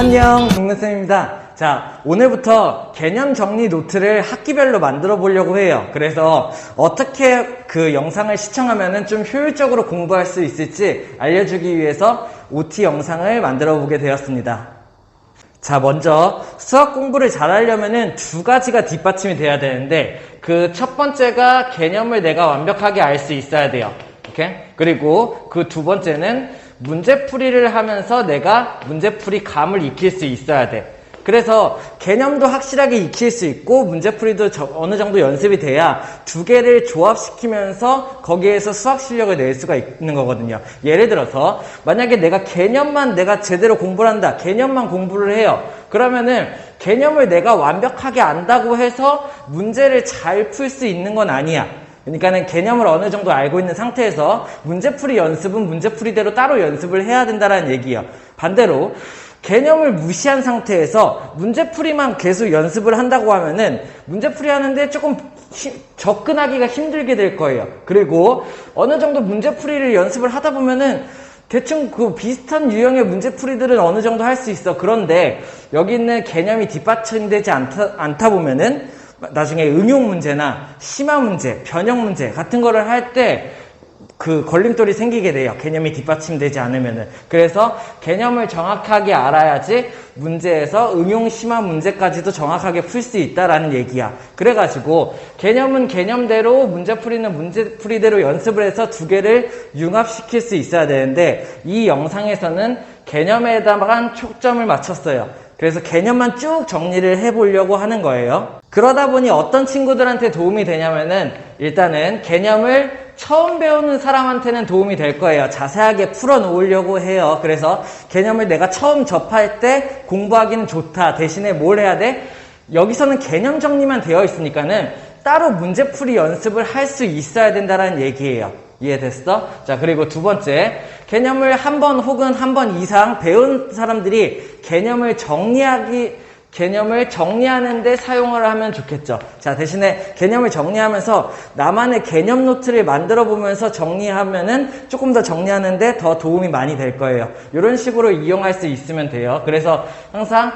안녕, 동근쌤입니다. 자, 오늘부터 개념 정리 노트를 학기별로 만들어 보려고 해요. 그래서 어떻게 그 영상을 시청하면 좀 효율적으로 공부할 수 있을지 알려주기 위해서 OT 영상을 만들어 보게 되었습니다. 자, 먼저 수학 공부를 잘하려면 두 가지가 뒷받침이 돼야 되는데, 그 첫 번째가 개념을 내가 완벽하게 알 수 있어야 돼요. 오케이? 그리고 그 두 번째는 문제풀이를 하면서 내가 문제풀이 감을 익힐 수 있어야 돼. 그래서 개념도 확실하게 익힐 수 있고 문제풀이도 어느 정도 연습이 돼야 두 개를 조합시키면서 거기에서 수학 실력을 낼 수가 있는 거거든요. 예를 들어서 만약에 내가 개념만 내가 제대로 공부를 한다. 개념만 공부를 해요. 그러면은 개념을 내가 완벽하게 안다고 해서 문제를 잘 풀 수 있는 건 아니야. 그러니까는 개념을 어느 정도 알고 있는 상태에서 문제풀이 연습은 문제풀이대로 따로 연습을 해야 된다는 얘기예요. 반대로 개념을 무시한 상태에서 문제풀이만 계속 연습을 한다고 하면은 문제풀이 하는데 조금 접근하기가 힘들게 될 거예요. 그리고 어느 정도 문제풀이를 연습을 하다 보면은 대충 그 비슷한 유형의 문제풀이들은 어느 정도 할 수 있어. 그런데 여기 있는 개념이 뒷받침되지 않다 보면은 나중에 응용 문제나 심화 문제, 변형 문제 같은 거를 할 때 그 걸림돌이 생기게 돼요. 개념이 뒷받침되지 않으면은. 그래서 개념을 정확하게 알아야지 문제에서 응용 심화 문제까지도 정확하게 풀 수 있다라는 얘기야. 그래가지고 개념은 개념대로 문제풀이는 문제풀이대로 연습을 해서 두 개를 융합시킬 수 있어야 되는데 이 영상에서는 개념에다만 초점을 맞췄어요. 그래서 개념만 쭉 정리를 해보려고 하는 거예요. 그러다 보니 어떤 친구들한테 도움이 되냐면은 일단은 개념을 처음 배우는 사람한테는 도움이 될 거예요. 자세하게 풀어놓으려고 해요. 그래서 개념을 내가 처음 접할 때 공부하기는 좋다. 대신에 뭘 해야 돼? 여기서는 개념 정리만 되어 있으니까는 따로 문제풀이 연습을 할 수 있어야 된다는 얘기예요. 이해됐어? 자, 그리고 두 번째, 개념을 한 번 혹은 한 번 이상 배운 사람들이 개념을 정리하는데 사용을 하면 좋겠죠. 자, 대신에 개념을 정리하면서 나만의 개념 노트를 만들어 보면서 정리하면은 조금 더 정리하는데 더 도움이 많이 될 거예요. 이런 식으로 이용할 수 있으면 돼요. 그래서 항상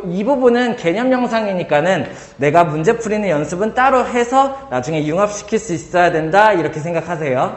이 부분은 개념 영상이니까는 내가 문제 풀이는 연습은 따로 해서 나중에 융합시킬 수 있어야 된다. 이렇게 생각하세요.